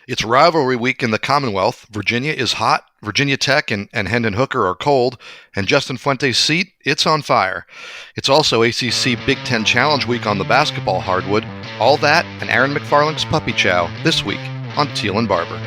It's rivalry week in the Commonwealth. Virginia is hot. Virginia Tech and Hendon Hooker are cold. And Justin Fuente's seat, it's on fire. It's also ACC Big Ten Challenge week on the basketball hardwood. All that and Aaron McFarling's puppy Chow this week on Teel and Barber.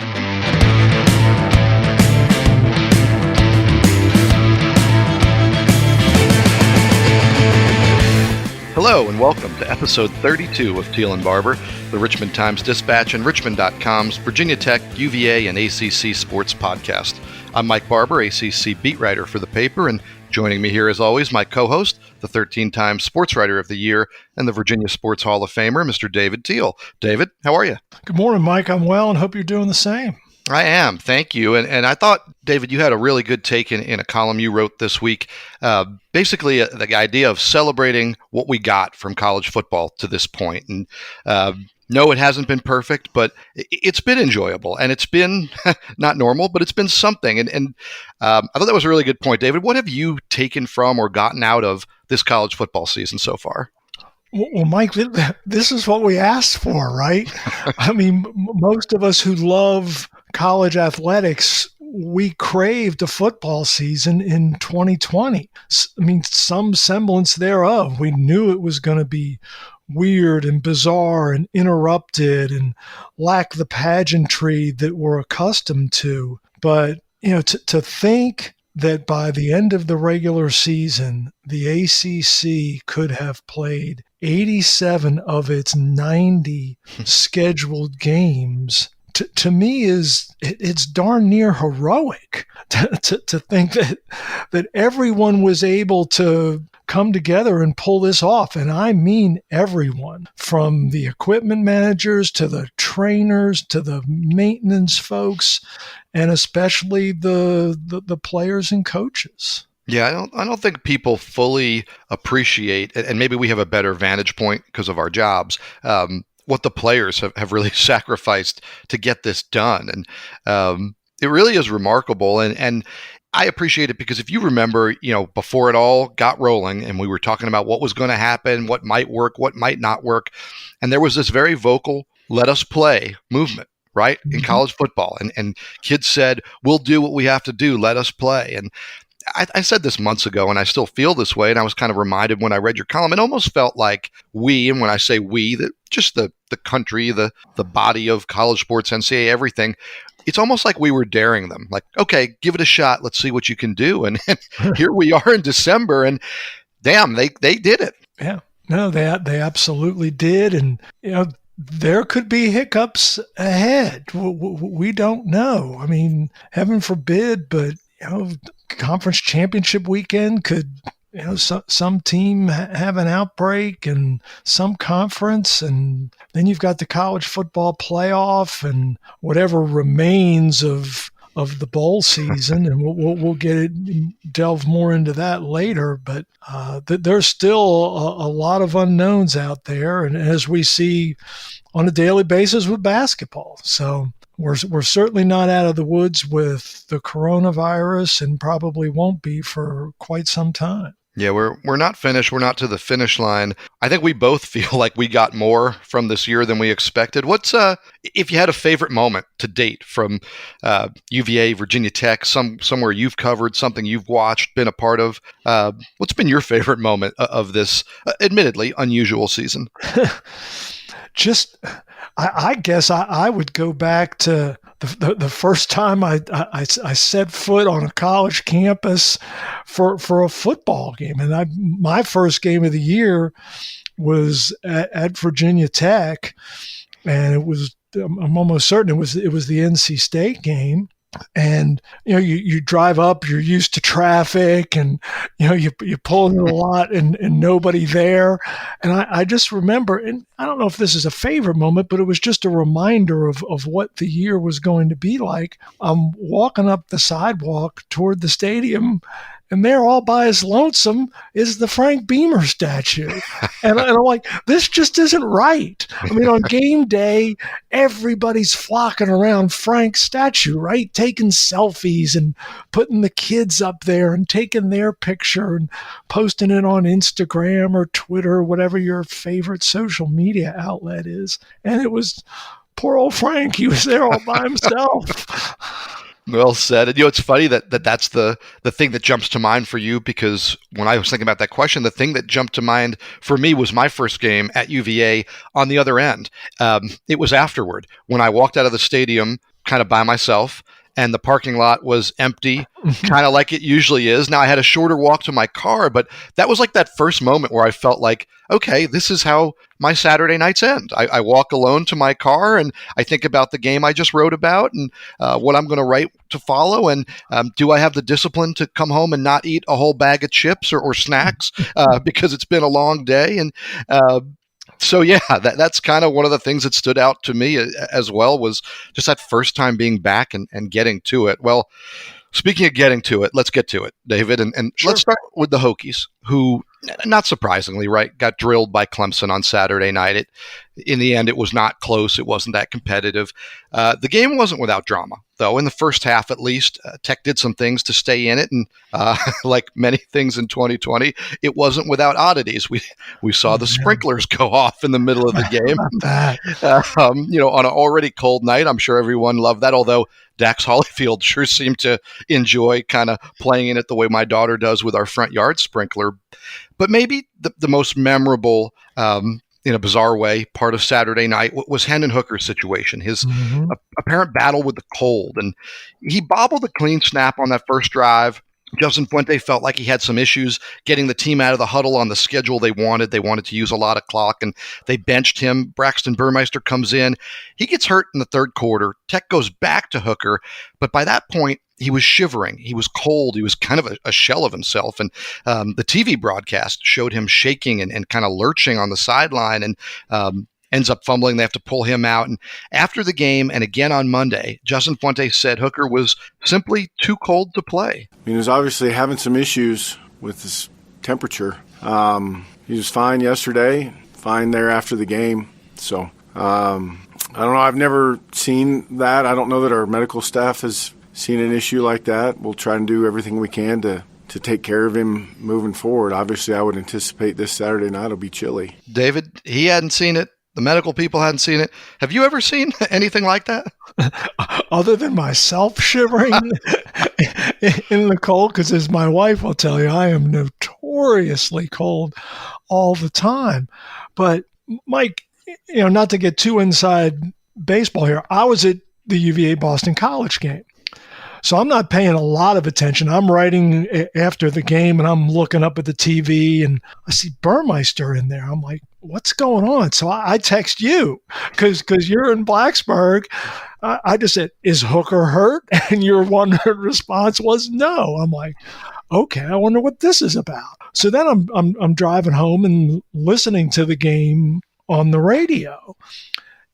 Hello and welcome to episode 32 of Teel and Barber, the Richmond Times-Dispatch and Richmond.com's Virginia Tech, UVA, and ACC sports podcast. I'm Mike Barber, ACC beat writer for the paper, and joining me here as always, my co-host, the 13-time Sports Writer of the Year and the Virginia Sports Hall of Famer, Mr. David Teel. David, how are you? Good morning, Mike. I'm well and hope you're doing the same. I am. Thank you. And I thought, David, you had a really good take in a column you wrote this week. Basically, the idea of celebrating what we got from college football to this point. And no, it hasn't been perfect, but it's been enjoyable. And it's been not normal, but it's been something. And I thought that was a really good point. David, what have you taken from or gotten out of this college football season so far? Well, Mike, this is what we asked for, right? I mean, most of us who love college athletics, we craved a football season in 2020. I mean, some semblance thereof. We knew it was going to be weird and bizarre and interrupted and lack the pageantry that we're accustomed to. But, you know, to think that by the end of the regular season, the ACC could have played 87 of its 90 scheduled games, to me it's darn near heroic to think that everyone was able to come together and pull this off. And I mean everyone, from the equipment managers to the trainers to the maintenance folks, and especially the players and coaches. Yeah, I don't think people fully appreciate, and maybe we have a better vantage point because of our jobs, what the players have really sacrificed to get this done. And it really is remarkable. And I appreciate it because if you remember, before it all got rolling and we were talking about what was going to happen, what might work, what might not work, and there was this very vocal, let us play movement, right, in college football. And kids said, we'll do what we have to do, let us play. And I said this months ago, and I still feel this way, and I was kind of reminded when I read your column, it almost felt like we, and when I say we, that just the country, the body of college sports, NCAA, everything, it's almost like we were daring them. Like, okay, give it a shot. Let's see what you can do. And here we are in December, and damn, they did it. Yeah, no, they absolutely did. And, there could be hiccups ahead. We don't know. I mean, heaven forbid, but, conference championship weekend could, some team have an outbreak and some conference, and then you've got the college football playoff and whatever remains of the bowl season, and we'll delve more into that later. But there's still a lot of unknowns out there, and as we see on a daily basis with basketball. So we're certainly not out of the woods with the coronavirus, and probably won't be for quite some time. Yeah, we're not finished. We're not to the finish line. I think we both feel like we got more from this year than we expected. What's if you had a favorite moment to date from UVA, Virginia Tech, somewhere you've covered, something you've watched, been a part of? What's been your favorite moment of this, admittedly unusual season? I guess I would go back to the first time I set foot on a college campus for a football game. And my first game of the year was at Virginia Tech, and I'm almost certain it was the NC State game. And you drive up, you're used to traffic, and you pull in a lot and nobody there. And I just remember, and I don't know if this is a favorite moment, but it was just a reminder of what the year was going to be like. I'm walking up the sidewalk toward the stadium, and there, all by his lonesome, is the Frank Beamer statue. And I'm like, this just isn't right. I mean, on game day, everybody's flocking around Frank's statue, right? Taking selfies and putting the kids up there and taking their picture and posting it on Instagram or Twitter, whatever your favorite social media outlet is. And it was Poor old Frank, he was there all by himself. Well said. And it's funny that's the thing that jumps to mind for you, because when I was thinking about that question, the thing that jumped to mind for me was my first game at UVA on the other end. It was afterward when I walked out of the stadium kind of by myself, and the parking lot was empty, kind of like it usually is. Now, I had a shorter walk to my car, but that was like that first moment where I felt like, okay, this is how my Saturday nights end. I walk alone to my car, and I think about the game I just wrote about and what I'm going to write to follow. And do I have the discipline to come home and not eat a whole bag of chips or snacks because it's been a long day? And so, yeah, that's kind of one of the things that stood out to me as well, was just that first time being back and getting to it. Well, speaking of getting to it, let's get to it, David. And Sure. Let's start with the Hokies, who, not surprisingly, right, got drilled by Clemson on Saturday night. In the end, it was not close. It wasn't that competitive. The game wasn't without drama, though. In the first half, at least, Tech did some things to stay in it. And like many things in 2020, it wasn't without oddities. We saw the sprinklers go off in the middle of the game. On an already cold night. I'm sure everyone loved that, although Dax Hollifield sure seemed to enjoy kind of playing in it the way my daughter does with our front yard sprinkler. But maybe the most memorable, in a bizarre way, part of Saturday night was Hendon Hooker's situation, his apparent battle with the cold. And he bobbled a clean snap on that first drive. Justin Fuente felt like he had some issues getting the team out of the huddle on the schedule they wanted. They wanted to use a lot of clock, and they benched him. Braxton Burmeister comes in. He gets hurt in the third quarter. Tech goes back to Hooker, but by that point, he was shivering. He was cold. He was kind of a shell of himself. And the TV broadcast showed him shaking and kind of lurching on the sideline, and ends up fumbling. They have to pull him out. And after the game, and again on Monday, Justin Fuente said Hooker was simply too cold to play. He was obviously having some issues with his temperature. He was fine yesterday, fine there after the game. So I don't know. I've never seen that. I don't know that our medical staff has seen an issue like that. We'll try and do everything we can to take care of him moving forward. Obviously, I would anticipate this Saturday night will be chilly. David, he hadn't seen it. The medical people hadn't seen it. Have you ever seen anything like that? Other than myself shivering in the cold, because as my wife will tell you, I am notoriously cold all the time. But Mike, not to get too inside baseball here, I was at the UVA Boston College game. So I'm not paying a lot of attention. I'm writing after the game, and I'm looking up at the TV, and I see Burmeister in there. I'm like, what's going on? So I text you because you're in Blacksburg. I just said, is Hooker hurt? And your one response was no. I'm like, okay, I wonder what this is about. So then I'm driving home and listening to the game on the radio.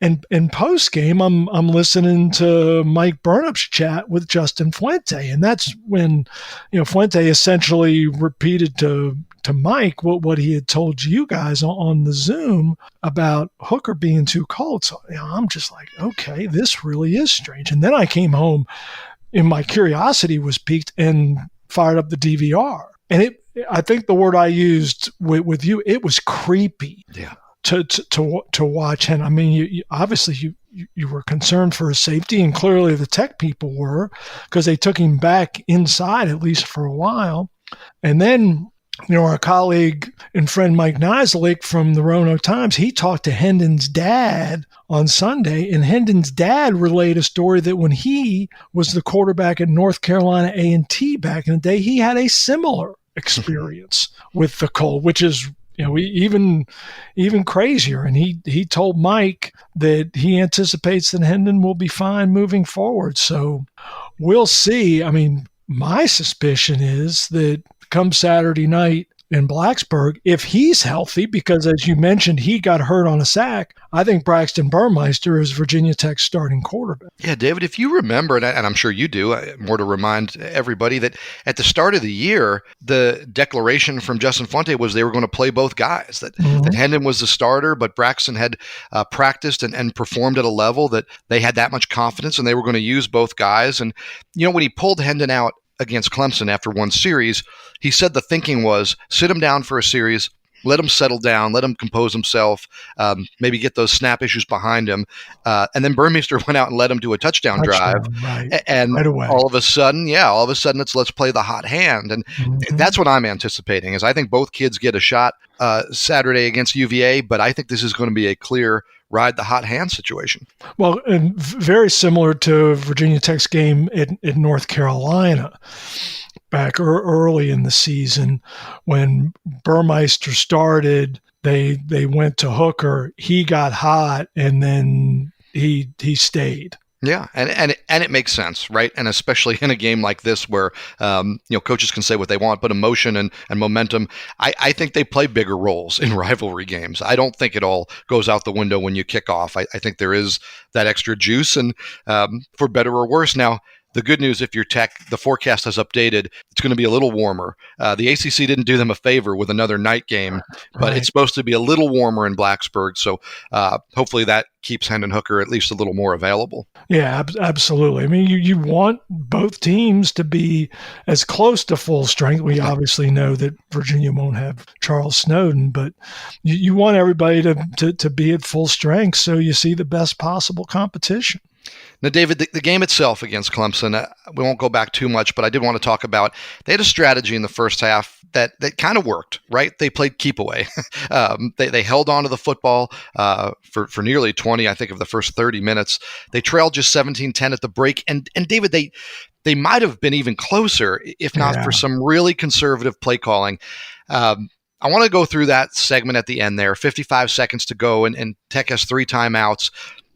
And in post game, I'm listening to Mike Burnup's chat with Justin Fuente, and that's when Fuente essentially repeated to Mike what he had told you guys on the Zoom about Hooker being too cold. So I'm just like, okay, this really is strange. And then I came home, and my curiosity was piqued, and fired up the DVR, and I think the word I used with you, it was creepy. Yeah. To watch. And I mean, you obviously you were concerned for his safety, and clearly the Tech people were, because they took him back inside at least for a while. And then our colleague and friend Mike Nizilik from the Roanoke Times, he talked to Hendon's dad on Sunday, and Hendon's dad relayed a story that when he was the quarterback at North Carolina A&T back in the day, he had a similar experience with the cold, which is even crazier. And he told Mike that he anticipates that Hendon will be fine moving forward. So we'll see. I mean, my suspicion is that come Saturday night in Blacksburg, if he's healthy, because as you mentioned, he got hurt on a sack, I think Braxton Burmeister is Virginia Tech's starting quarterback. Yeah, David, if you remember, and I'm sure you do, more to remind everybody that at the start of the year, the declaration from Justin Fuente was they were going to play both guys, that Hendon was the starter, but Braxton had practiced and performed at a level that they had that much confidence, and they were going to use both guys. And, when he pulled Hendon out against Clemson after one series, he said the thinking was sit him down for a series, let him settle down, let him compose himself, maybe get those snap issues behind him. And then Burmeister went out and let him do a touchdown drive. Right. And Right away. all of a sudden, let's play the hot hand. And that's what I'm anticipating is I think both kids get a shot Saturday against UVA, but I think this is going to be a clear ride the hot hand situation. Well, and very similar to Virginia Tech's game in North Carolina back early in the season when Burmeister started, they went to Hooker, he got hot, and then he stayed. Yeah, and it makes sense, right? And especially in a game like this where coaches can say what they want, but emotion and momentum, I think they play bigger roles in rivalry games. I don't think it all goes out the window when you kick off. I think there is that extra juice, and for better or worse. Now, the good news, if you're Tech, the forecast has updated. It's going to be a little warmer. The ACC didn't do them a favor with another night game, but It's supposed to be a little warmer in Blacksburg. So hopefully that keeps Hendon Hooker at least a little more available. Yeah, absolutely. I mean, you want both teams to be as close to full strength. We obviously know that Virginia won't have Charles Snowden, but you want everybody to be at full strength so you see the best possible competition. Now, David, the game itself against Clemson, we won't go back too much, but I did want to talk about, they had a strategy in the first half that kind of worked, right? They played keep away. They held on to the football for nearly 20, I think, of the first 30 minutes. They trailed just 17-10 at the break. And David, they might have been even closer if not for some really conservative play calling. I want to go through that segment at the end there, 55 seconds to go, and Tech has 3 timeouts.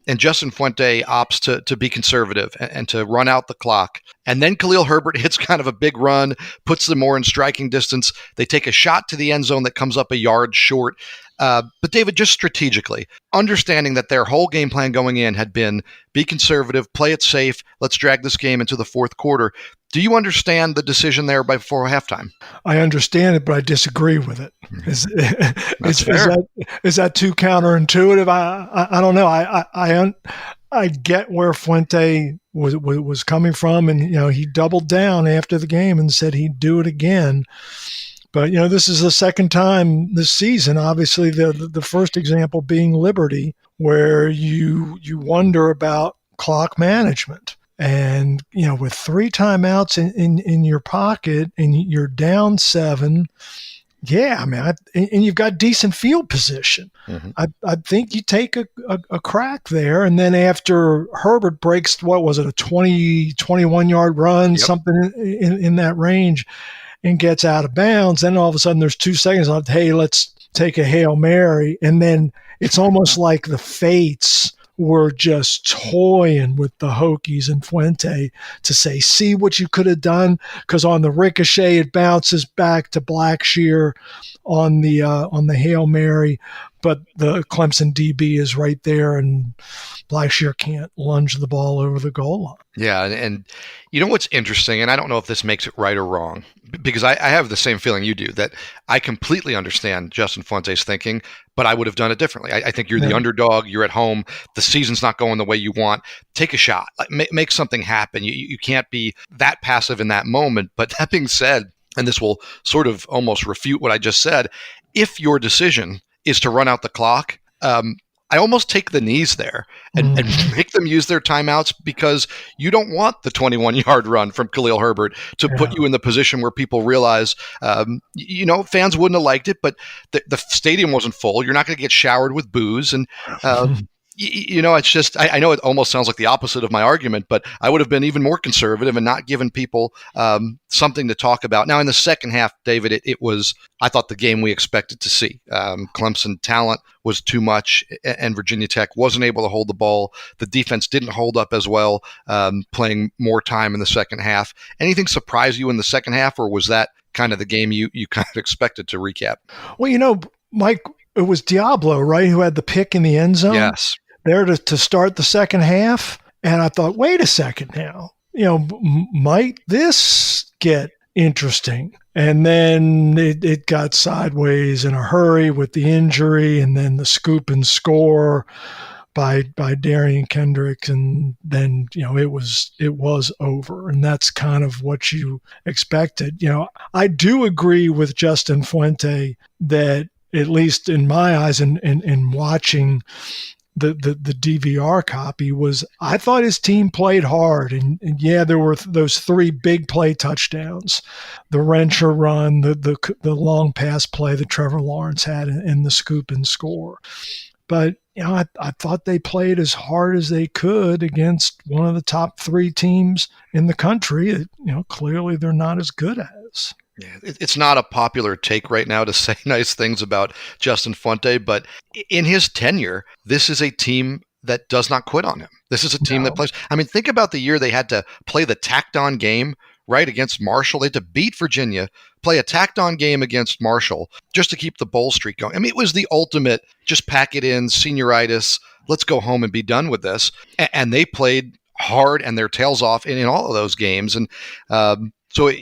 And Justin Fuente opts to be conservative and to run out the clock. And then Khalil Herbert hits kind of a big run, puts them more in striking distance. They take a shot to the end zone that comes up a yard short. But David, just strategically, understanding that their whole game plan going in had been be conservative, play it safe, let's drag this game into the fourth quarter. Do you understand the decision there before halftime? I understand it, but I disagree with it. Is that too counterintuitive? I don't know. I get where Fuente was coming from, and he doubled down after the game and said he'd do it again. But this is the second time this season. Obviously, the first example being Liberty, where you wonder about clock management. And, with 3 timeouts in your pocket and you're down 7, and you've got decent field position. Mm-hmm. I think you take a crack there. And then after Herbert breaks, what was it, a 21-yard run, something in that range, and gets out of bounds, then all of a sudden there's 2 seconds left. Hey, let's take a Hail Mary. And then it's almost like the fates were just toying with the Hokies and Fuente to say, see what you could have done, because on the ricochet it bounces back to Blackshear on the Hail Mary, but the Clemson DB is right there and Blackshear can't lunge the ball over the goal line. Yeah, and you know what's interesting, and I don't know if this makes it right or wrong, because I have the same feeling you do, that I completely understand Justin Fuente's thinking, but I would have done it differently. I think you're the underdog, you're at home, the season's not going the way you want. Take a shot, make something happen. You can't be that passive in that moment. But that being said, and this will sort of almost refute what I just said, if your decision is to run out the clock, I almost take the knees there and make them use their timeouts, because you don't want the 21-yard run from Khalil Herbert to put you in the position where people realize, fans wouldn't have liked it, but the stadium wasn't full. You're not going to get showered with booze. And, it's just, I know it almost sounds like the opposite of my argument, but I would have been even more conservative and not given people something to talk about. Now, in the second half, David, it was, I thought, the game we expected to see. Clemson talent was too much, and Virginia Tech wasn't able to hold the ball. The defense didn't hold up as well, playing more time in the second half. Anything surprise you in the second half, or was that kind of the game you kind of expected to recap? Well, Mike, it was Diablo, right, who had the pick in the end zone? Yes. There to start the second half. And I thought, wait a second now, might this get interesting? And then it got sideways in a hurry with the injury, and then the scoop and score by Darian Kendrick, and then it was over, and that's kind of what you expected. I do agree with Justin Fuente that at least in my eyes, in watching the DVR copy, was I thought his team played hard. And yeah, there were those 3 big play touchdowns, the wrencher run, the long pass play that Trevor Lawrence had, and the scoop and score. But I thought they played as hard as they could against one of the top 3 teams in the country that, clearly they're not as good as. Yeah, it's not a popular take right now to say nice things about Justin Fuente, but in his tenure, this is a team that does not quit on him. This is a team that plays. I mean, think about the year they had to play the tacked-on game, right, against Marshall. They had to beat Virginia, play a tacked-on game against Marshall just to keep the bowl streak going. I mean, it was the ultimate just pack it in, senioritis, let's go home and be done with this. And they played hard and their tails off in all of those games. And so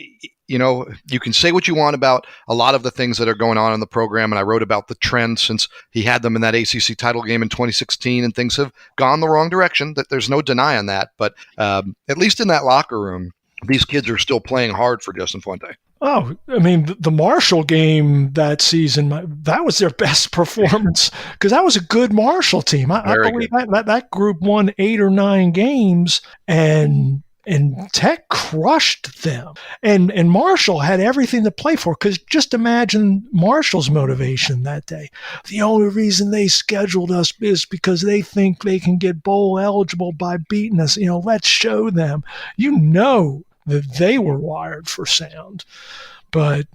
you can say what you want about a lot of the things that are going on in the program, and I wrote about the trend since he had them in that ACC title game in 2016, and things have gone the wrong direction. That there's no denying that, but at least in that locker room, these kids are still playing hard for Justin Fuente. Oh, I mean, the Marshall game that season, that was their best performance because that was a good Marshall team. I believe that group won 8 or 9 games, and Tech crushed them. And Marshall had everything to play for, because just imagine Marshall's motivation that day. The only reason they scheduled us is because they think they can get bowl eligible by beating us. Let's show them. That they were wired for sound. But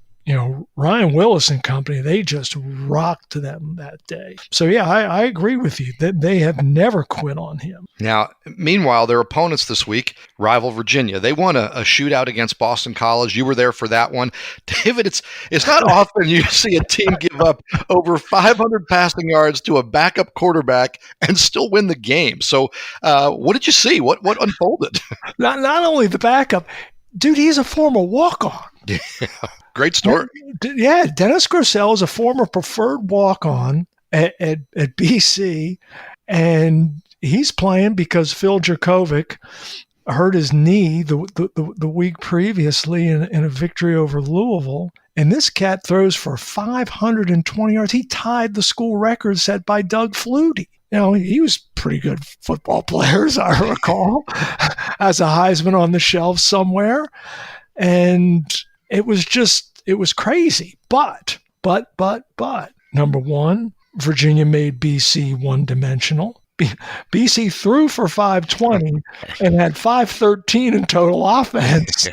Ryan Willis and company, they just rocked them that day. So, yeah, I agree with you that they have never quit on him. Now, meanwhile, their opponents this week, rival Virginia, they won a shootout against Boston College. You were there for that one. David, it's not often you see a team give up over 500 passing yards to a backup quarterback and still win the game. So what did you see? What unfolded? Not only the backup, dude, he's a former walk-on. Yeah. Great story. Yeah, Dennis Grosel is a former preferred walk-on at BC, and he's playing because Phil Jerkovic hurt his knee the week previously in a victory over Louisville. And this cat throws for 520 yards. He tied the school record set by Doug Flutie. He was a pretty good football player, as I recall, as a Heisman on the shelf somewhere. And it was crazy. But, number one, Virginia made BC one-dimensional. BC threw for 520 and had 513 in total offense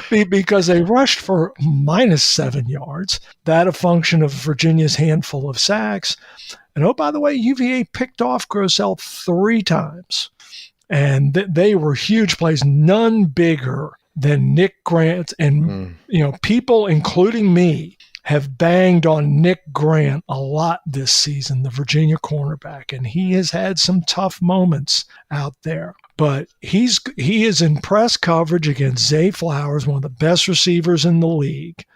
because they rushed for -7 yards. That a function of Virginia's handful of sacks. And oh, by the way, UVA picked off Grosel 3 times. And they were huge plays, none bigger than Nick Grant. And, people, including me, have banged on Nick Grant a lot this season, the Virginia cornerback, and he has had some tough moments out there. But he is in press coverage against Zay Flowers, one of the best receivers in the league,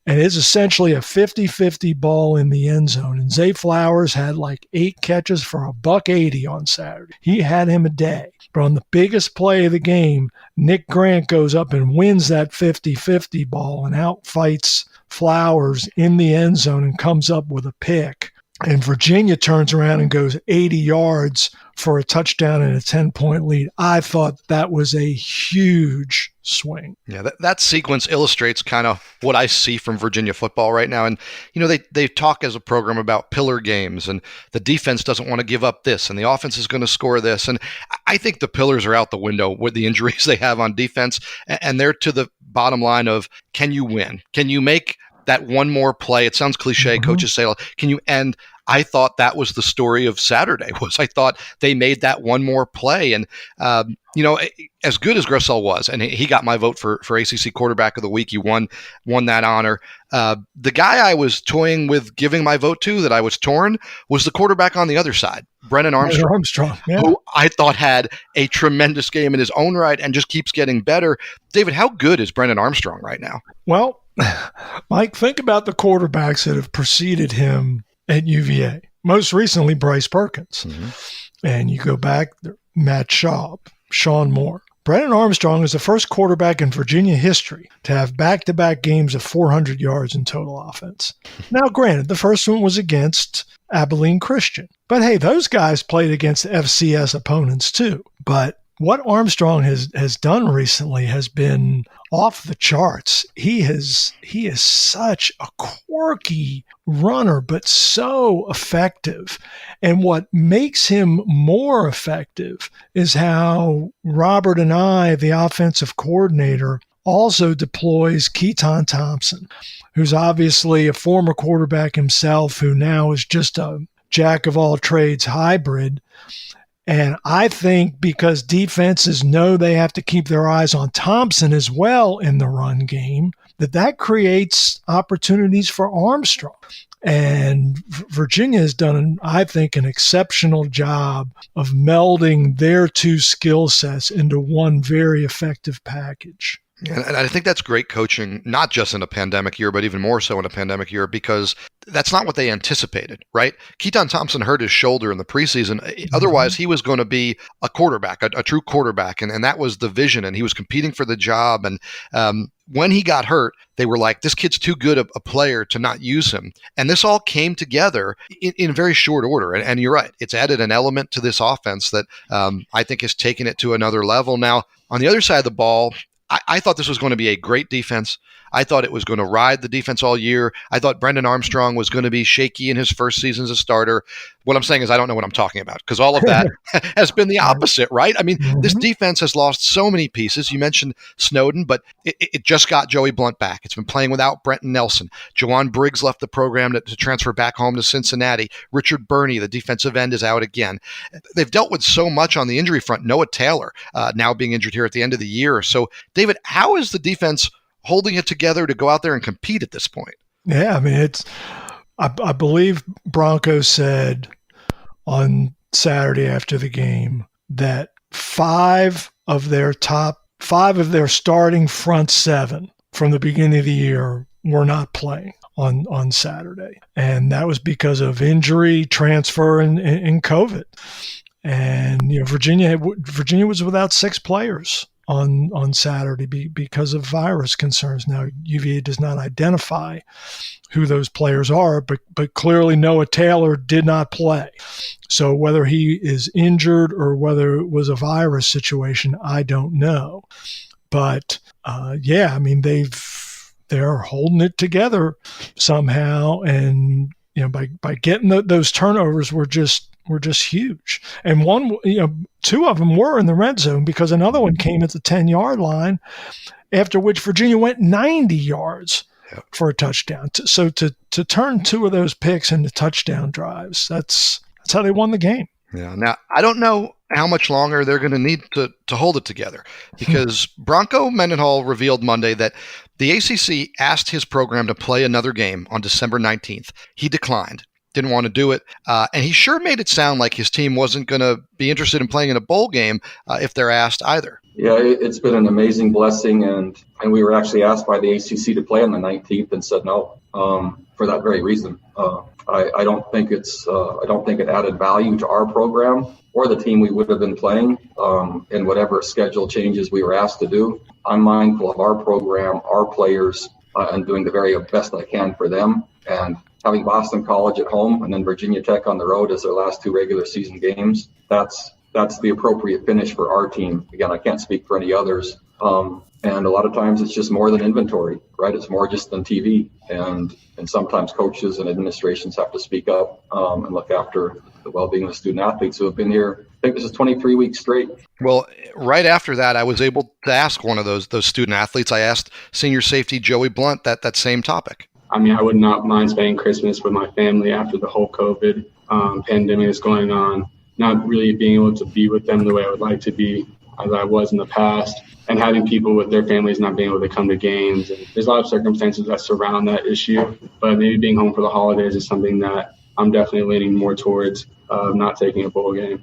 and it's essentially a 50-50 ball in the end zone. And Zay Flowers had like 8 catches for $180 on Saturday. He had him a day. But on the biggest play of the game, Nick Grant goes up and wins that 50-50 ball and outfights Flowers in the end zone and comes up with a pick. And Virginia turns around and goes 80 yards for a touchdown and a 10-point lead. I thought that was a huge swing. Yeah, that sequence illustrates kind of what I see from Virginia football right now. And, they talk as a program about pillar games, and the defense doesn't want to give up this, and the offense is going to score this. And I think the pillars are out the window with the injuries they have on defense, and they're to the bottom line of, can you win? Can you make that one more play? It sounds cliche. Coaches say, can you end? I thought that was the story of Saturday. I thought they made that one more play. And, as good as Grosel was, and he got my vote for ACC quarterback of the week, he won that honor. The guy I was toying with giving my vote to, that I was torn, was the quarterback on the other side, Brennan Armstrong, yeah. Who I thought had a tremendous game in his own right and just keeps getting better. David, how good is Brennan Armstrong right now? Well, Mike, think about the quarterbacks that have preceded him at UVA. Most recently, Bryce Perkins. Mm-hmm. And you go back, Matt Schaub, Sean Moore, Brennan Armstrong is the first quarterback in Virginia history to have back-to-back games of 400 yards in total offense. Now, granted, the first one was against Abilene Christian. But hey, those guys played against FCS opponents too. But what Armstrong has done recently has been off the charts. He is such a quirky runner, but so effective. And what makes him more effective is how Robert and I, the offensive coordinator, also deploys Keaton Thompson, who's obviously a former quarterback himself, who now is just a jack of all trades hybrid. And I think because defenses know they have to keep their eyes on Thompson as well in the run game, that creates opportunities for Armstrong. And Virginia has done, I think, an exceptional job of melding their two skill sets into one very effective package. And I think that's great coaching, not just in a pandemic year, but even more so in a pandemic year, because that's not what they anticipated, right? Keaton Thompson hurt his shoulder in the preseason. Otherwise, he was going to be a quarterback, a true quarterback. And that was the vision. And he was competing for the job. And when he got hurt, they were like, this kid's too good a player to not use him. And this all came together in very short order. And you're right. It's added an element to this offense that I think has taken it to another level. Now, on the other side of the ball, I thought this was going to be a great defense. I thought it was going to ride the defense all year. I thought Brendan Armstrong was going to be shaky in his first season as a starter. What I'm saying is I don't know what I'm talking about, because all of that has been the opposite, right? I mean, this defense has lost so many pieces. You mentioned Snowden, but it just got Joey Blunt back. It's been playing without Brenton Nelson. Jawan Briggs left the program to transfer back home to Cincinnati. Richard Burney, the defensive end, is out again. They've dealt with so much on the injury front. Noah Taylor now being injured here at the end of the year. So, David, how is the defense holding it together to go out there and compete at this point? Yeah, I mean, I believe Bronco said on Saturday after the game that five of their starting front seven from the beginning of the year were not playing on Saturday. And that was because of injury, transfer, and COVID. And Virginia was without 6 players on Saturday because of virus concerns. Now, UVA does not identify who those players are, but clearly Noah Taylor did not play. So whether he is injured or whether it was a virus situation, I don't know. But yeah, I mean, they're holding it together somehow, and by getting those turnovers were just huge. And two of them were in the red zone, because another one came at the 10-yard line, after which Virginia went 90 yards for a touchdown. So to turn 2 of those picks into touchdown drives, that's how they won the game. Yeah. Now, I don't know how much longer they're going to need to hold it together, because Bronco Mendenhall revealed Monday that the ACC asked his program to play another game on December 19th. He declined. Didn't want to do it. And he sure made it sound like his team wasn't going to be interested in playing in a bowl game if they're asked either. Yeah, it's been an amazing blessing. And we were actually asked by the ACC to play on the 19th and said no, for that very reason. I don't think it added value to our program or the team we would have been playing in whatever schedule changes we were asked to do. I'm mindful of our program, our players, and doing the very best I can for them. And having Boston College at home and then Virginia Tech on the road as their last 2 regular season games, that's the appropriate finish for our team. Again, I can't speak for any others. And a lot of times it's just more than inventory, right? It's more just than TV. And sometimes coaches and administrations have to speak up and look after the well-being of the student athletes who have been here. I think this is 23 weeks straight. Well, right after that, I was able to ask one of those student athletes. I asked senior safety Joey Blunt that same topic. I mean, I would not mind spending Christmas with my family after the whole COVID pandemic is going on, not really being able to be with them the way I would like to be as I was in the past, and having people with their families not being able to come to games. And there's a lot of circumstances that surround that issue, but maybe being home for the holidays is something that I'm definitely leaning more towards not taking a bowl game.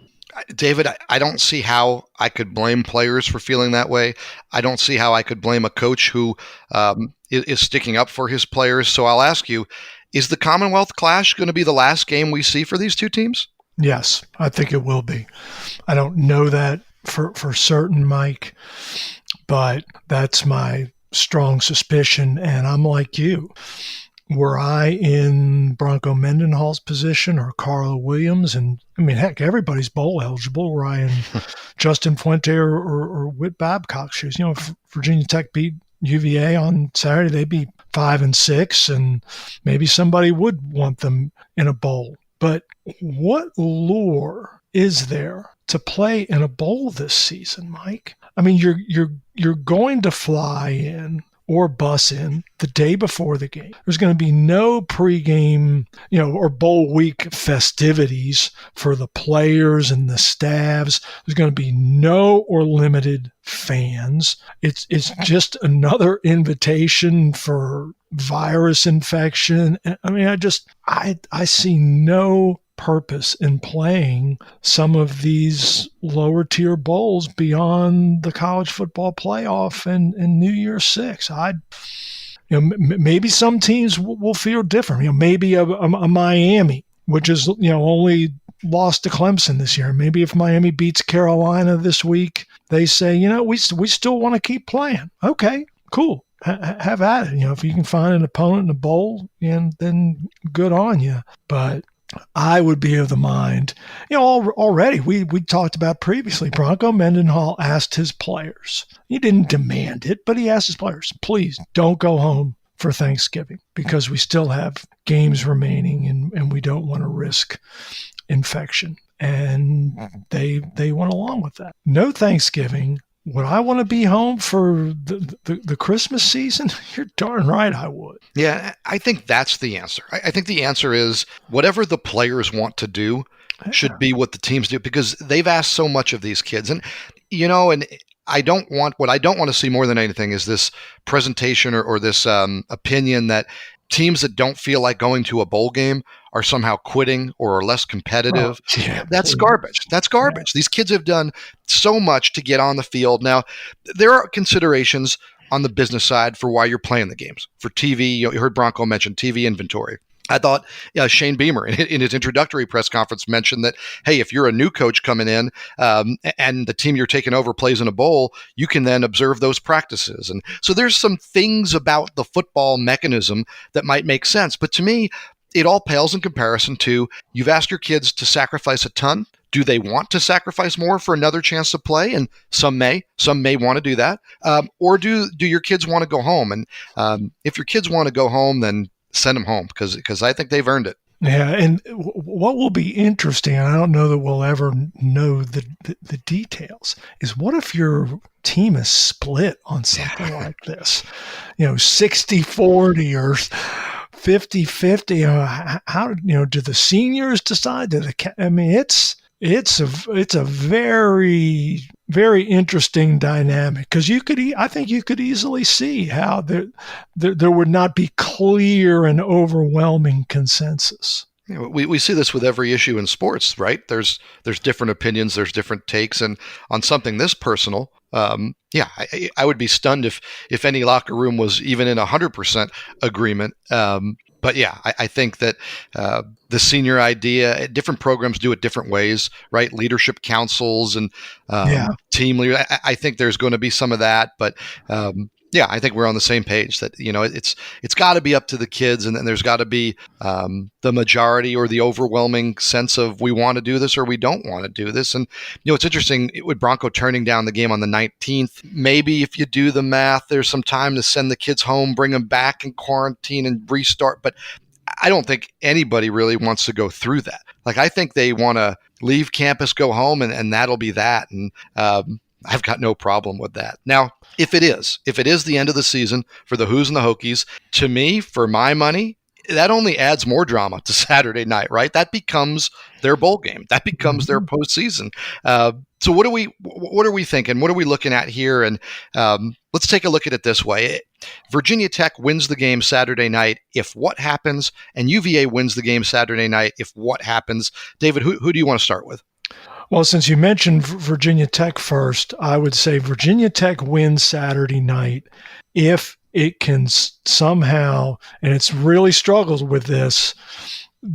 David, I don't see how I could blame players for feeling that way. I don't see how I could blame a coach who is sticking up for his players. So I'll ask you, is the Commonwealth Clash going to be the last game we see for these two teams? Yes, I think it will be. I don't know that for certain, Mike, but that's my strong suspicion. And I'm like you. Were I in Bronco Mendenhall's position or Carla Williams, and I mean, heck, everybody's bowl eligible. Were I in Justin Fuente or Whit Babcock's shoes? You know, if Virginia Tech beat UVA on Saturday, they'd be 5-6, and maybe somebody would want them in a bowl. But what lure is there to play in a bowl this season, Mike? I mean, you're going to fly in or bus in the day before the game. There's going to be no pregame, or bowl week festivities for the players and the staffs. There's going to be no or limited fans. It's just another invitation for virus infection. I mean, I see no purpose in playing some of these lower tier bowls beyond the college football playoff and New Year's Six. Maybe some teams will feel different. Maybe a Miami, which is only lost to Clemson this year. Maybe if Miami beats Carolina this week, they say, we still want to keep playing. Okay, cool. Have at it. If you can find an opponent in a bowl, and then good on you. But I would be of the mind, already we talked about previously, Bronco Mendenhall asked his players. He didn't demand it, but he asked his players, please don't go home for Thanksgiving because we still have games remaining and we don't want to risk infection. And they went along with that. No Thanksgiving. Would I want to be home for the Christmas season? You're darn right I would. Yeah, I think that's the answer. I think the answer is whatever the players want to do should be what the teams do, because they've asked so much of these kids. And, what I don't want to see more than anything is this presentation or this opinion that teams that don't feel like going to a bowl game are somehow quitting or are less competitive. Oh, yeah, that's garbage. That's garbage. Yeah. These kids have done so much to get on the field. Now, there are considerations on the business side for why you're playing the games. For TV, you heard Bronco mention TV inventory. I thought Shane Beamer in his introductory press conference mentioned that, hey, if you're a new coach coming in and the team you're taking over plays in a bowl, you can then observe those practices. And so there's some things about the football mechanism that might make sense. But to me, it all pales in comparison to you've asked your kids to sacrifice a ton. Do they want to sacrifice more for another chance to play? And some may want to do that. Or do your kids want to go home? And if your kids want to go home, then send them home because I think they've earned it. Yeah, and what will be interesting, and I don't know that we'll ever know the details, is what if your team is split on something like this? 60-40 or 50-50. How do the seniors decide? It's a very, very interesting dynamic because I think you could easily see how there would not be clear and overwhelming consensus. We see this with every issue in sports, right? There's different opinions, there's different takes, and on something this personal, I would be stunned if any locker room was even in 100% agreement. But yeah, I think that the senior idea, different programs do it different ways, right? Leadership councils and team leader. I think there's going to be some of that, but I think we're on the same page that, it's got to be up to the kids, and then there's got to be the majority or the overwhelming sense of we want to do this or we don't want to do this. And, it's interesting with Bronco turning down the game on the 19th. Maybe if you do the math, there's some time to send the kids home, bring them back in quarantine and restart. But I don't think anybody really wants to go through that. Like, I think they want to leave campus, go home, and that'll be that. And I've got no problem with that. Now, if it is the end of the season for the Who's and the Hokies, to me, for my money, that only adds more drama to Saturday night, right? That becomes their bowl game. That becomes their postseason. So what are we thinking? What are we looking at here? And let's take a look at it this way. Virginia Tech wins the game Saturday night if what happens, and UVA wins the game Saturday night if what happens. David, who do you want to start with? Well, since you mentioned Virginia Tech first, I would say Virginia Tech wins Saturday night if it can somehow, and it's really struggled with this,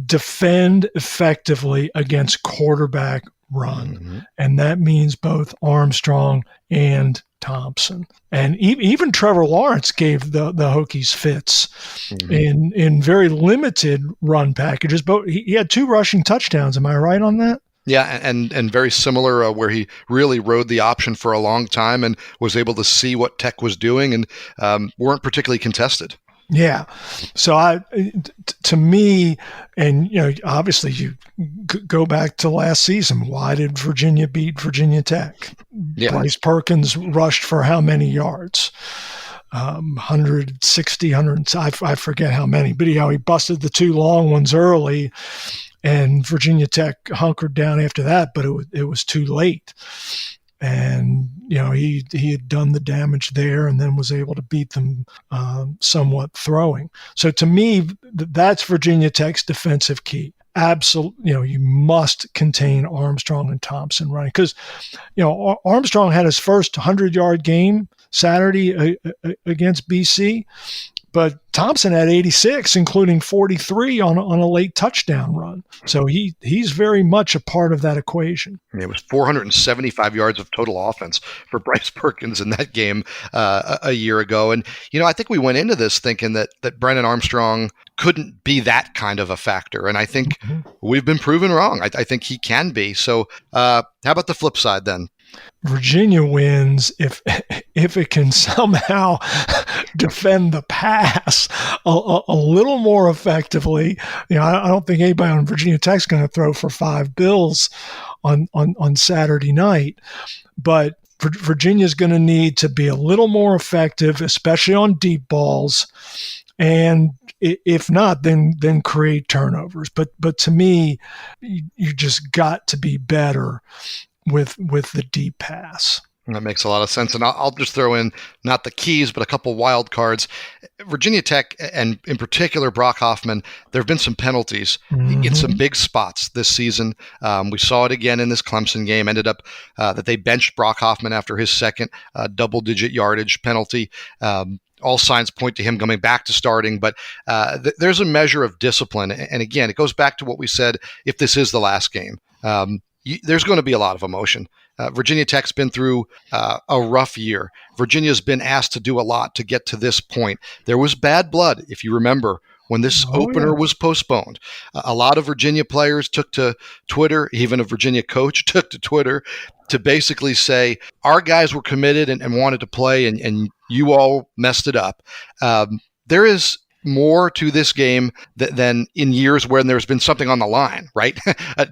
defend effectively against quarterback run. Mm-hmm. And that means both Armstrong and Thompson. And even Trevor Lawrence gave the Hokies fits in very limited run packages, but he had 2 rushing touchdowns. Am I right on that? Yeah, and very similar where he really rode the option for a long time and was able to see what Tech was doing and weren't particularly contested. Yeah. So to me, and obviously you go back to last season. Why did Virginia beat Virginia Tech? Yeah. Bryce Perkins rushed for how many yards? 160, 100. I forget how many, but he busted the 2 long ones early, and Virginia Tech hunkered down after that. But it was too late. And he had done the damage there, and then was able to beat them somewhat throwing. So to me, that's Virginia Tech's defensive key. Absolutely, you must contain Armstrong and Thompson running, because Armstrong had his first 100-yard game Saturday against BC. But Thompson had 86, including 43 on a late touchdown run. So he's very much a part of that equation. It was 475 yards of total offense for Bryce Perkins in that game a year ago. And, I think we went into this thinking that Brennan Armstrong couldn't be that kind of a factor. And I think we've been proven wrong. I think he can be. So how about the flip side then? Virginia wins if it can somehow defend the pass a little more effectively. I don't think anybody on Virginia Tech's going to throw for 5 bills on Saturday night, but Virginia's going to need to be a little more effective, especially on deep balls, and if not, then create turnovers. But to me, you just got to be better with the deep pass. That makes a lot of sense. And I'll just throw in not the keys, but a couple wild cards. Virginia Tech, and in particular Brock Hoffman, there have been some penalties in some big spots this season. We saw it again in this Clemson game. Ended up that they benched Brock Hoffman after his second double-digit yardage penalty. All signs point to him coming back to starting, but there's a measure of discipline. And again, it goes back to what we said, if this is the last game. There's going to be a lot of emotion. Virginia Tech's been through a rough year. Virginia's been asked to do a lot to get to this point. There was bad blood, if you remember, when this opener was postponed. A lot of Virginia players took to Twitter, even a Virginia coach took to Twitter to basically say, our guys were committed and wanted to play, and you all messed it up. There is more to this game than in years when there's been something on the line, right?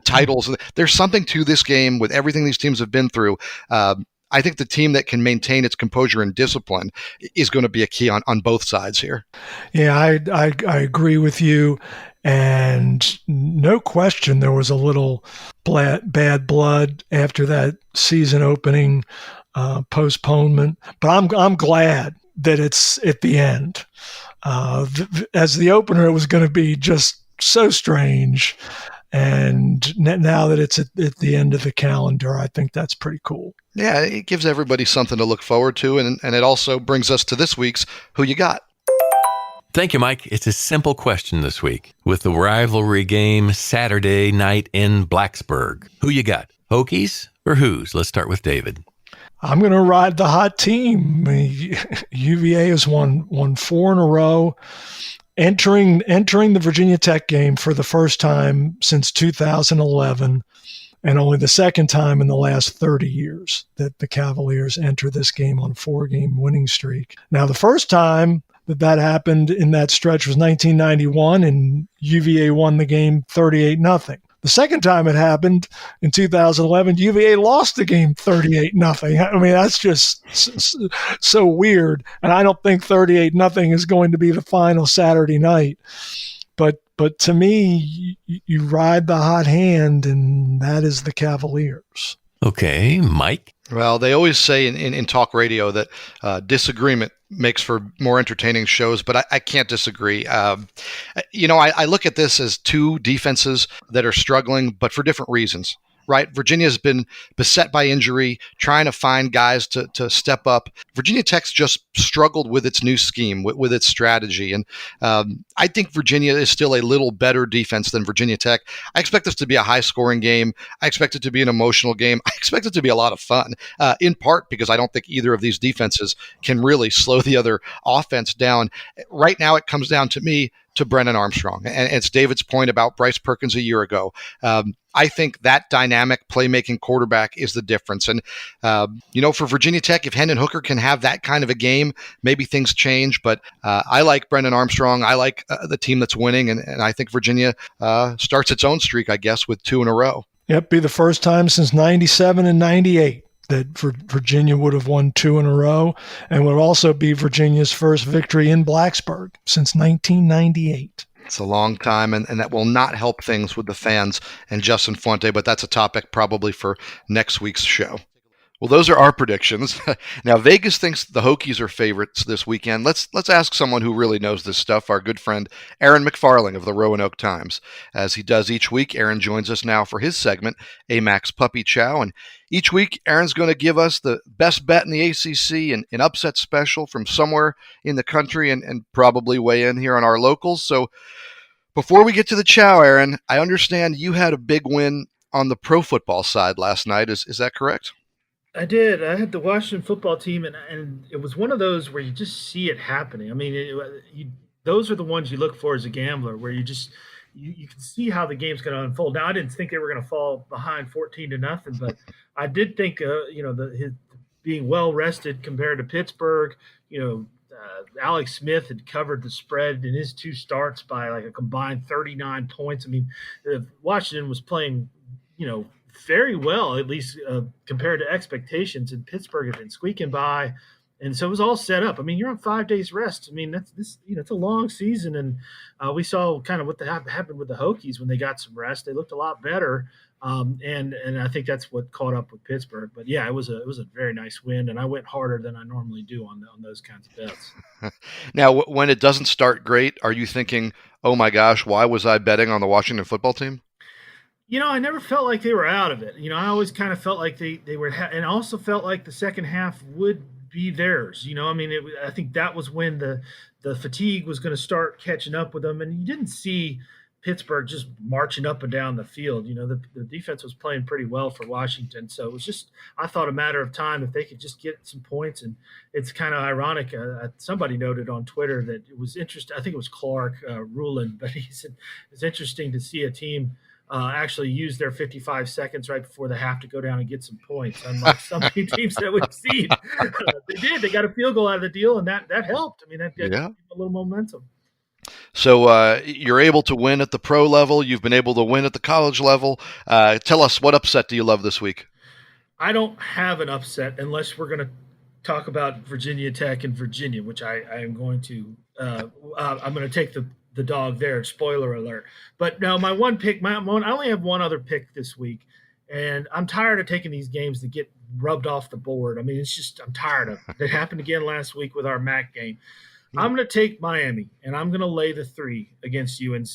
Titles. There's something to this game with everything these teams have been through. I think the team that can maintain its composure and discipline is going to be a key on both sides here. Yeah, I agree with you. And no question, there was a little bad blood after that season opening postponement. But I'm glad that it's at the end. As the opener, it was going to be just so strange. And now that it's at the end of the calendar, I think that's pretty cool. Yeah, it gives everybody something to look forward to. And it also brings us to this week's Who You Got? Thank you, Mike. It's a simple question this week. With the rivalry game Saturday night in Blacksburg, who you got? Hokies or Who's? Let's start with David. I'm going to ride the hot team. UVA has won 4 in a row, entering the Virginia Tech game for the first time since 2011, and only the second time in the last 30 years that the Cavaliers enter this game on a 4-game winning streak. Now, the first time that happened in that stretch was 1991, and UVA won the game 38-0. The second time it happened in 2011, UVA lost the game 38-0. I mean, that's just so weird. And I don't think 38-0 is going to be the final Saturday night. But to me, you ride the hot hand, and that is the Cavaliers. Okay, Mike? Well, they always say in talk radio that disagreement makes for more entertaining shows, but I can't disagree. I look at this as two defenses that are struggling, but for different reasons. right? Virginia has been beset by injury, trying to find guys to step up. Virginia Tech's just struggled with its new scheme, with its strategy. And I think Virginia is still a little better defense than Virginia Tech. I expect this to be a high-scoring game. I expect it to be an emotional game. I expect it to be a lot of fun, in part because I don't think either of these defenses can really slow the other offense down. Right now, it comes down to me to Brennan Armstrong. And it's David's point about Bryce Perkins a year ago. I think that dynamic playmaking quarterback is the difference. And, for Virginia Tech, if Hendon Hooker can have that kind of a game, maybe things change. But I like Brendan Armstrong. I like the team that's winning. And I think Virginia starts its own streak, I guess, with 2 in a row. Yep, be the first time since 97 and 98 that Virginia would have won 2 in a row, and would also be Virginia's first victory in Blacksburg since 1998. It's a long time, and that will not help things with the fans and Justin Fuente, but that's a topic probably for next week's show. Well, those are our predictions. Now, Vegas thinks the Hokies are favorites this weekend. Let's ask someone who really knows this stuff, our good friend Aaron McFarling of the Roanoke Times. As he does each week, Aaron joins us now for his segment, AMAC's Puppy Chow. And each week, Aaron's going to give us the best bet in the ACC and an upset special from somewhere in the country and probably weigh in here on our locals. So before we get to the Chow, Aaron, I understand you had a big win on the pro football side last night. Is that correct? I did. I had the Washington football team, and it was one of those where you just see it happening. I mean, those are the ones you look for as a gambler, where you can see how the game's going to unfold. Now, I didn't think they were going to fall behind 14-0, but I did think, his being well rested compared to Pittsburgh. Alex Smith had covered the spread in his 2 starts by like a combined 39 points. I mean, Washington was playing, very well, at least compared to expectations, and Pittsburgh had been squeaking by, and so it was all set up. I mean, you're on 5 days rest. I mean, it's a long season, and we saw kind of what happened with the Hokies when they got some rest. They looked a lot better, and I think that's what caught up with Pittsburgh. But yeah, it was a very nice win, and I went harder than I normally do on those kinds of bets. Now, when it doesn't start great, are you thinking, "Oh my gosh, why was I betting on the Washington football team"? I never felt like they were out of it. I always kind of felt like they were, and also felt like the second half would be theirs. I think that was when the fatigue was going to start catching up with them, and you didn't see Pittsburgh just marching up and down the field. The defense was playing pretty well for Washington, so it was just, I thought, a matter of time if they could just get some points. And it's kind of ironic. Somebody noted on Twitter that it was interesting. I think it was Clark Rulin, but he said it's interesting to see a team actually use their 55 seconds right before the half to go down and get some points. Unlike some teams that we've seen, they did. They got a field goal out of the deal, and that helped. I mean, that gave a little momentum. So you're able to win at the pro level. You've been able to win at the college level. Tell us, what upset do you love this week? I don't have an upset unless we're going to talk about Virginia Tech and Virginia, which I am going to. I'm going to take the dog there. Spoiler alert. But no, my one pick, I only have one other pick this week, and I'm tired of taking these games that get rubbed off the board. I mean, I'm tired of it. It happened again last week with our MAC game. I'm going to take Miami, and I'm going to lay the 3 against UNC.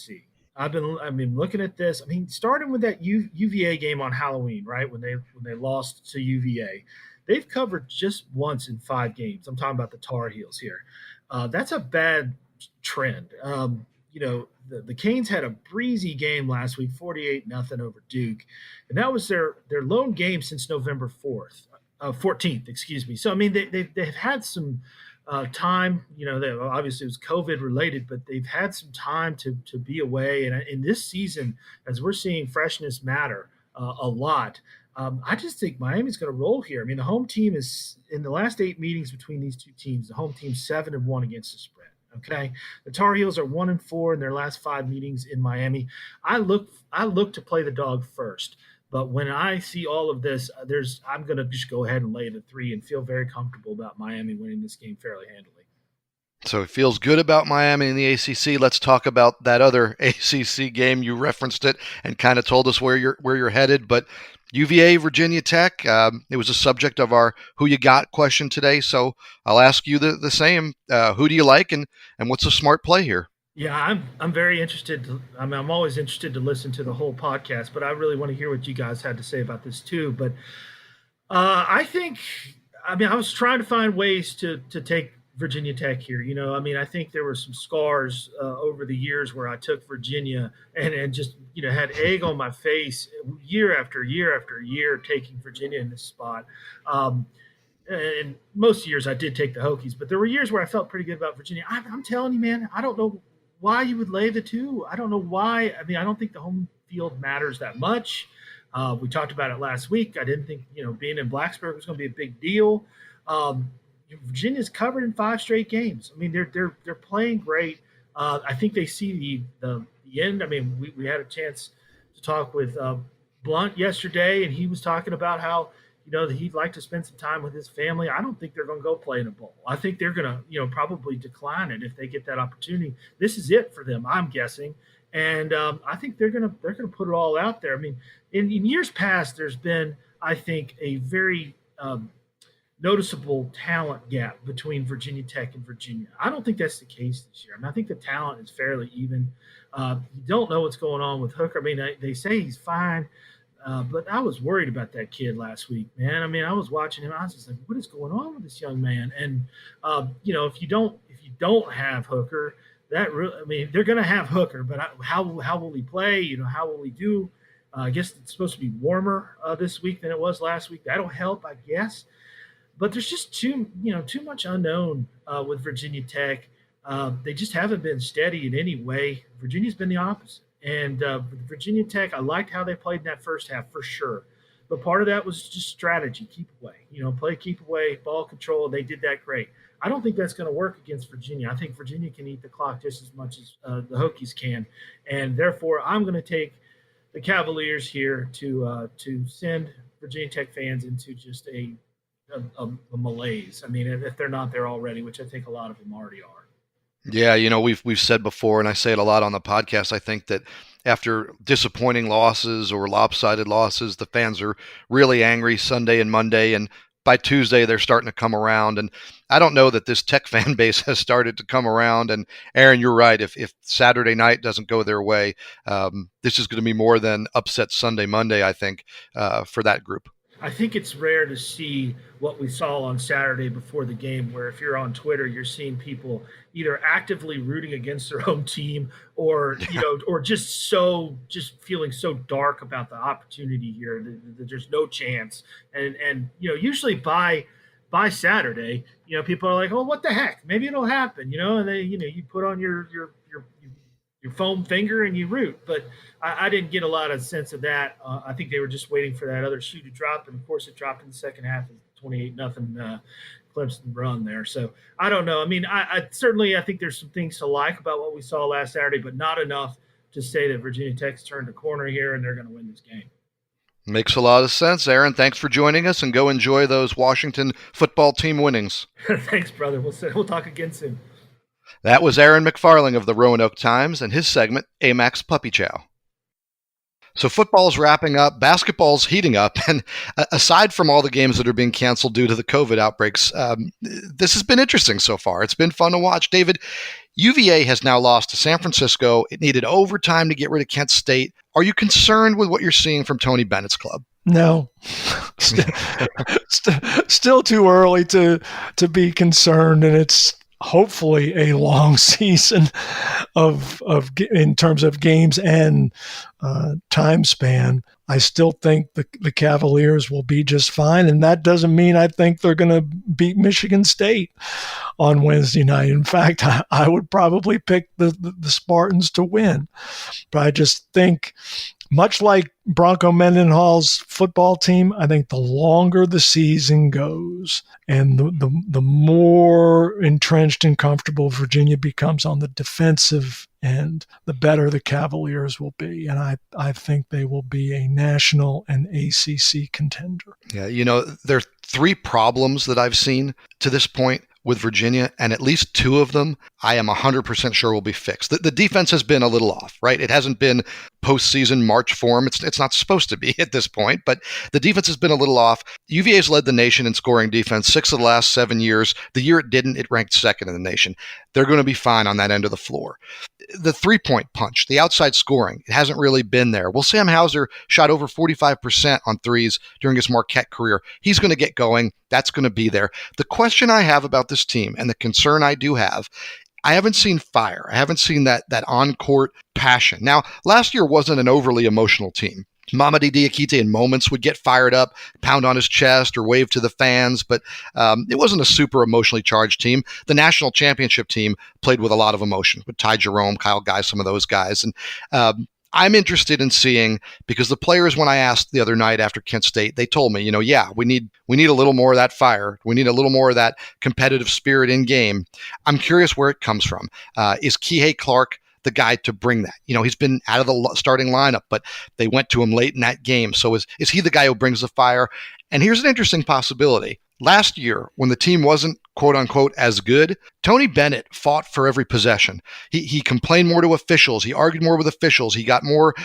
I've been looking at this. I mean, starting with that UVA game on Halloween, right, when they lost to UVA. They've covered just once in 5 games. I'm talking about the Tar Heels here. That's a bad trend. The Canes had a breezy game last week, 48-0 over Duke, and that was their lone game since November 14th. Excuse me. So I mean, they've had some time. Obviously it was COVID related, but they've had some time to be away. And in this season, as we're seeing freshness matter a lot, I just think Miami's going to roll here. I mean, the home team is, in the last 8 meetings between these two teams, the home team's 7-1 against the spread. Okay, the Tar Heels are 1-4 in their last 5 meetings in Miami. I look to play the dog first, but when I see all of this, I'm going to just go ahead and lay the 3 and feel very comfortable about Miami winning this game fairly handily. So it feels good about Miami in the ACC. Let's talk about that other ACC game. You referenced it and kind of told us where you're headed, but UVA, Virginia Tech, it was a subject of our Who You Got question today, so I'll ask you the same. Who do you like, and what's a smart play here? Yeah, I'm very interested. I'm always interested to listen to the whole podcast, but I really want to hear what you guys had to say about this too. But I think, I mean, I was trying to find ways to take Virginia Tech here. I think there were some scars over the years where I took Virginia and just had egg on my face year after year after year taking Virginia in this spot. Um, and most years I did take the Hokies, but there were years where I felt pretty good about Virginia. I'm telling you, man, I don't know why you would lay the two. I don't know why. I mean, I don't think the home field matters that much. We talked about it last week. I didn't think being in Blacksburg was going to be a big deal. Um, Virginia's covered in 5 straight games. I mean, they're playing great. I think they see the end. I mean, we had a chance to talk with Blunt yesterday, and he was talking about how that he'd like to spend some time with his family. I don't think they're going to go play in a bowl. I think they're going to probably decline it if they get that opportunity. This is it for them, I'm guessing, and I think they're going to put it all out there. I mean, in years past, there's been, I think, a very noticeable talent gap between Virginia Tech and Virginia. I don't think that's the case this year. I mean, I think the talent is fairly even. You don't know what's going on with Hooker. I mean, they say he's fine. But I was worried about that kid last week, man. I mean, I was watching him. I was just like, what is going on with this young man? And if you don't have Hooker, I mean, they're going to have Hooker, but how will he play? How will he do? I guess it's supposed to be warmer this week than it was last week. That'll help, I guess. But there's just too much unknown with Virginia Tech. They just haven't been steady in any way. Virginia's been the opposite. And Virginia Tech, I liked how they played in that first half for sure. But part of that was just strategy, keep away, keep away, ball control. They did that great. I don't think that's going to work against Virginia. I think Virginia can eat the clock just as much as the Hokies can. And therefore, I'm going to take the Cavaliers here to send Virginia Tech fans into just a malaise. I mean, if they're not there already, which I think a lot of them already are. Yeah, we've said before, and I say it a lot on the podcast, I think that after disappointing losses or lopsided losses, the fans are really angry Sunday and Monday, and by Tuesday they're starting to come around. And I don't know that this Tech fan base has started to come around. And Aaron, you're right. If Saturday night doesn't go their way, this is going to be more than upset Sunday, Monday, I think, for that group. I think it's rare to see what we saw on Saturday before the game, where if you're on Twitter, you're seeing people either actively rooting against their own team or, or just feeling so dark about the opportunity here that there's no chance. And usually by Saturday, people are like, oh, what the heck? Maybe it'll happen, and then, you put on your foam finger and you root. But I didn't get a lot of sense of that. I think they were just waiting for that other shoe to drop. And of course it dropped in the second half, 28-0 Clemson run there. So I don't know. I mean, I certainly think there's some things to like about what we saw last Saturday, but not enough to say that Virginia Tech's turned a corner here and they're going to win this game. Makes a lot of sense, Aaron. Thanks for joining us, and go enjoy those Washington football team winnings. Thanks, brother. We'll talk again soon. That was Aaron McFarling of the Roanoke Times and his segment, AMAC's Puppy Chow. So football's wrapping up, basketball's heating up, and aside from all the games that are being canceled due to the COVID outbreaks, this has been interesting so far. It's been fun to watch. David, UVA has now lost to San Francisco. It needed overtime to get rid of Kent State. Are you concerned with what you're seeing from Tony Bennett's club? No, still too early to be concerned, and it's hopefully a long season of in terms of games and time span. I still think the Cavaliers will be just fine, and that doesn't mean I think they're going to beat Michigan State on Wednesday night. In fact, I would probably pick the Spartans to win, but I just think, much like Bronco Mendenhall's football team, I think the longer the season goes and the more entrenched and comfortable Virginia becomes on the defensive end, the better the Cavaliers will be. And I think they will be a national and ACC contender. Yeah, there are 3 problems that I've seen to this point with Virginia, and at least 2 of them I am 100% sure will be fixed. The defense has been a little off, right? It hasn't been postseason March form. It's not supposed to be at this point, but the defense has been a little off. UVA's led the nation in scoring defense 6 of the last 7 years. The year it didn't, it ranked second in the nation. they're going to be fine on that end of the floor. The three-point punch, the outside scoring, it hasn't really been there. Well, Sam Hauser shot over 45% on threes during his Marquette career. He's going to get going. That's going to be there. The question I have about this team, and the concern I do have, I haven't seen fire. I haven't seen that on-court passion. Now, last year wasn't an overly emotional team. Mamadi Diakite in moments would get fired up, pound on his chest, or wave to the fans, but it wasn't a super emotionally charged team. The national championship team played with a lot of emotion, with Ty Jerome, Kyle Guy, some of those guys. And I'm interested in seeing, because the players, when I asked the other night after Kent State, they told me, we need a little more of that fire. We need a little more of that competitive spirit in game. I'm curious where it comes from. Is Kihei Clark the guy to bring that? He's been out of the starting lineup, but they went to him late in that game. So is he the guy who brings the fire? And here's an interesting possibility. Last year, when the team wasn't, quote unquote, as good, Tony Bennett fought for every possession. He complained more to officials. He argued more with officials. He got more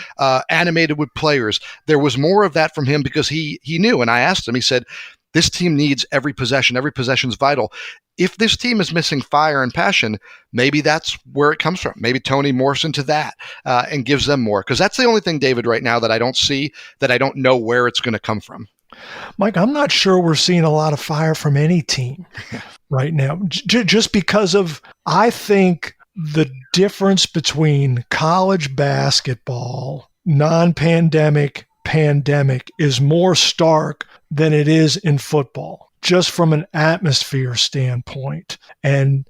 animated with players. There was more of that from him because he knew. And I asked him, he said, this team needs every possession. Every possession is vital. If this team is missing fire and passion, maybe that's where it comes from. Maybe Tony morphs into that and gives them more. Because that's the only thing, David, right now that I don't see, that I don't know where it's going to come from. Mike, I'm not sure we're seeing a lot of fire from any team right now, just because of, I think, the difference between college basketball, non-pandemic, pandemic is more stark than it is in football, just from an atmosphere standpoint. And,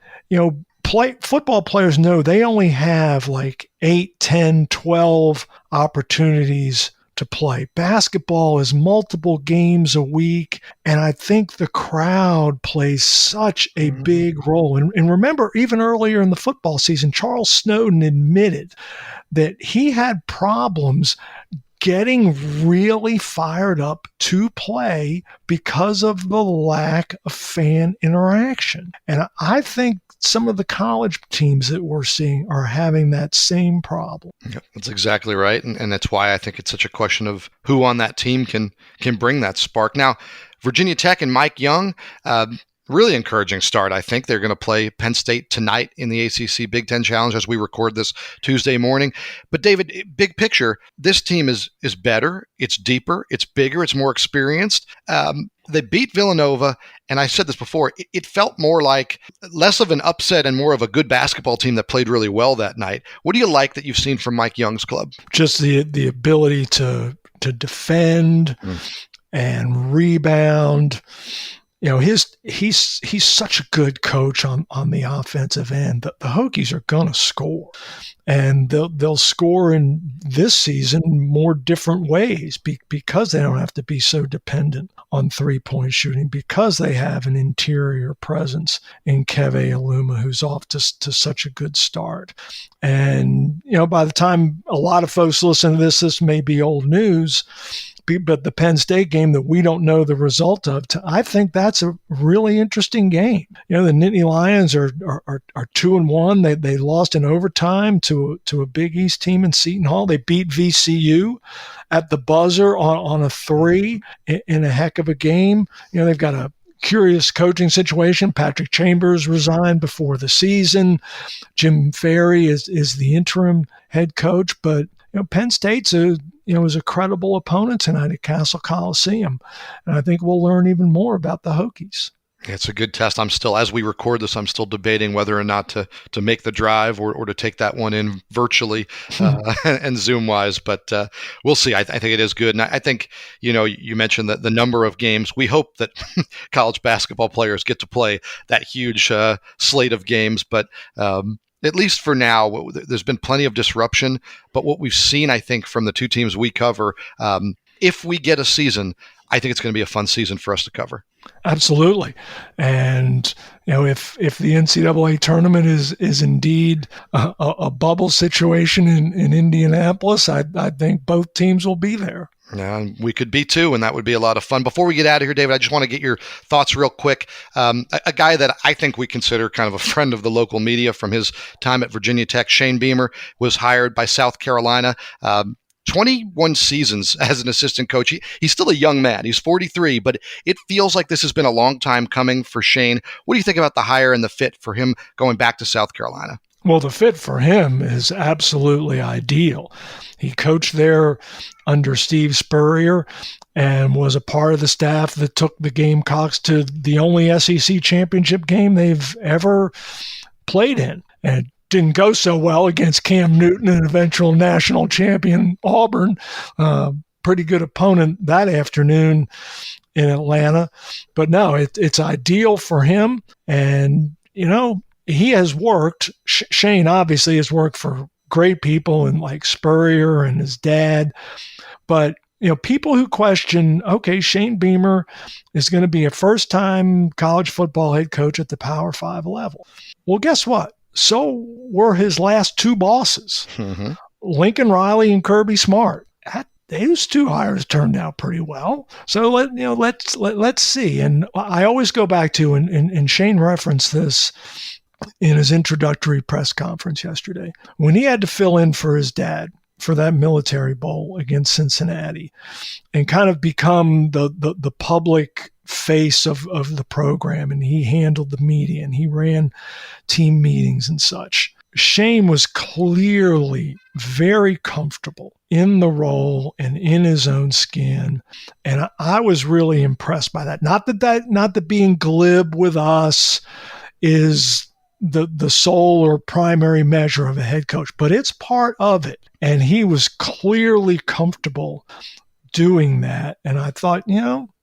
football players know they only have like 8, 10, 12 opportunities to play. Basketball is multiple games a week, and I think the crowd plays such a big role. And remember, even earlier in the football season, Charles Snowden admitted that he had problems getting really fired up to play because of the lack of fan interaction. And I think some of the college teams that we're seeing are having that same problem. Yep, that's exactly right. And that's why I think it's such a question of who on that team can bring that spark. Now, Virginia Tech and Mike Young, really encouraging start. I think they're going to play Penn State tonight in the ACC Big Ten Challenge as we record this Tuesday morning. But David, big picture, this team is better, it's deeper, it's bigger, it's more experienced. They beat Villanova, and I said this before, it felt more like less of an upset and more of a good basketball team that played really well that night. What do you like that you've seen from Mike Young's club? Just the ability to defend and rebound. He's such a good coach on the offensive end. The Hokies are going to score, and they'll score in this season more different ways because they don't have to be so dependent on three-point shooting, because they have an interior presence in Keve Aluma, who's off to such a good start. And by the time a lot of folks listen to this may be old news. But the Penn State game that we don't know the result of, I think that's a really interesting game. The Nittany Lions are 2-1. They lost in overtime to a Big East team in Seton Hall. They beat VCU at the buzzer on a 3 in a heck of a game. They've got a curious coaching situation. Patrick Chambers resigned before the season. Jim Ferry is the interim head coach, but Penn State's is a credible opponent tonight at Castle Coliseum. And I think we'll learn even more about the Hokies. It's a good test. As we record this, I'm still debating whether or not to make the drive or to take that one in virtually and Zoom-wise. But we'll see. I think it is good. And I think, you mentioned that the number of games. We hope that college basketball players get to play that huge slate of games. But at least for now, there's been plenty of disruption. But what we've seen, I think, from the two teams we cover, if we get a season, I think it's going to be a fun season for us to cover. Absolutely. And, if the NCAA tournament is indeed a bubble situation in Indianapolis, I think both teams will be there. Yeah, we could be too, and that would be a lot of fun. Before we get out of here, David, I just want to get your thoughts real quick. A guy that I think we consider kind of a friend of the local media from his time at Virginia Tech, Shane Beamer, was hired by South Carolina. 21 seasons as an assistant coach. He's still a young man. He's 43, but it feels like this has been a long time coming for Shane. What do you think about the hire and the fit for him going back to South Carolina? Well, the fit for him is absolutely ideal. He coached there under Steve Spurrier and was a part of the staff that took the Gamecocks to the only SEC championship game they've ever played in. And it didn't go so well against Cam Newton and eventual national champion Auburn. Pretty good opponent that afternoon in Atlanta. But no, it's ideal for him. And, he has worked. Shane obviously has worked for great people and like Spurrier and his dad. But, people who question, okay, Shane Beamer is going to be a first-time college football head coach at the Power 5 level. Well, guess what? So were his last two bosses, Lincoln Riley and Kirby Smart. Those two hires turned out pretty well. So let's see. And I always go back to, and Shane referenced this in his introductory press conference yesterday, when he had to fill in for his dad for that Military Bowl against Cincinnati and kind of become the public face of the program, and he handled the media and he ran team meetings and such. Shane was clearly very comfortable in the role and in his own skin, and I was really impressed by that. Not that being glib with us is the sole or primary measure of a head coach, but it's part of it. And he was clearly comfortable doing that. And I thought,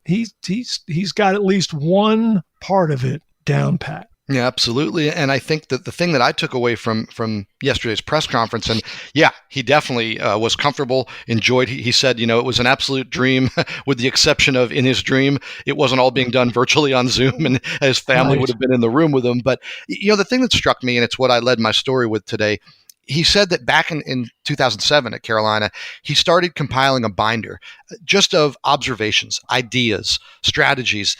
he's got at least one part of it down pat. Yeah, absolutely. And I think that the thing that I took away from yesterday's press conference, and yeah, he definitely was comfortable, enjoyed. He said, it was an absolute dream, with the exception of in his dream, it wasn't all being done virtually on Zoom, and his family would have been in the room with him. But, the thing that struck me, and it's what I led my story with today, he said that back in 2007 at Carolina, he started compiling a binder just of observations, ideas, strategies,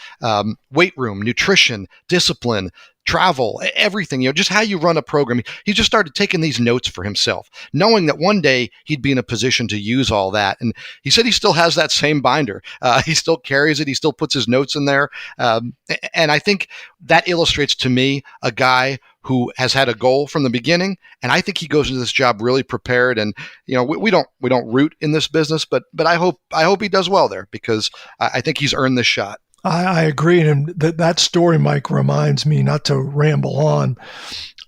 weight room, nutrition, discipline, travel, everything, just how you run a program. He just started taking these notes for himself, knowing that one day he'd be in a position to use all that. And he said he still has that same binder. He still carries it. He still puts his notes in there. And I think that illustrates to me a guy who has had a goal from the beginning, and I think he goes into this job really prepared. And we don't root in this business, but I hope he does well there, because I think he's earned this shot. I agree, and that story, Mike, reminds me, not to ramble on,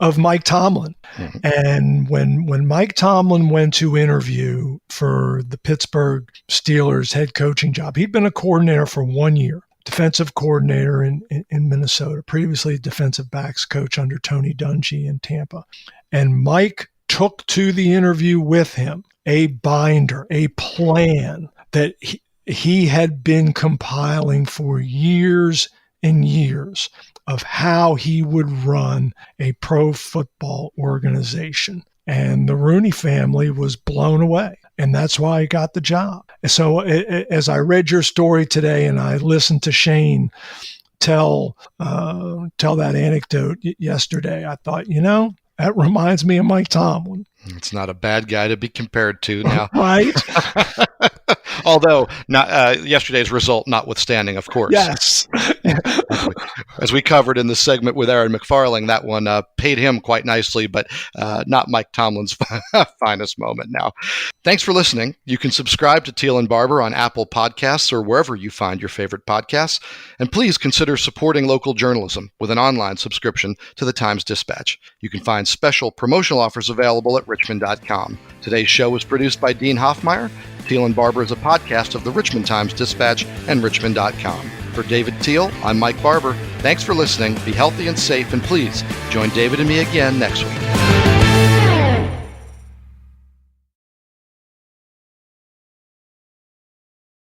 of Mike Tomlin. Mm-hmm. And when Mike Tomlin went to interview for the Pittsburgh Steelers head coaching job, he'd been a coordinator for 1 year. Defensive coordinator in Minnesota, previously defensive backs coach under Tony Dungy in Tampa. And Mike took to the interview with him a binder, a plan that he had been compiling for years and years of how he would run a pro football organization. And the Rooney family was blown away. And that's why he got the job. So as I read your story today and I listened to Shane tell that anecdote yesterday, I thought, that reminds me of Mike Tomlin. It's not a bad guy to be compared to now. Right. Although not yesterday's result notwithstanding, of course. Yes. As we covered in the segment with Aaron McFarling, that one paid him quite nicely, but not Mike Tomlin's finest moment now. Thanks for listening. You can subscribe to Teel and Barber on Apple Podcasts or wherever you find your favorite podcasts. And please consider supporting local journalism with an online subscription to the Times-Dispatch. You can find special promotional offers available at richmond.com. Today's show was produced by Dean Hoffmeyer. Teel and Barber is a podcast of the Richmond Times-Dispatch and richmond.com. For David Teel, I'm Mike Barber. Thanks for listening. Be healthy and safe, and please join David and me again next week.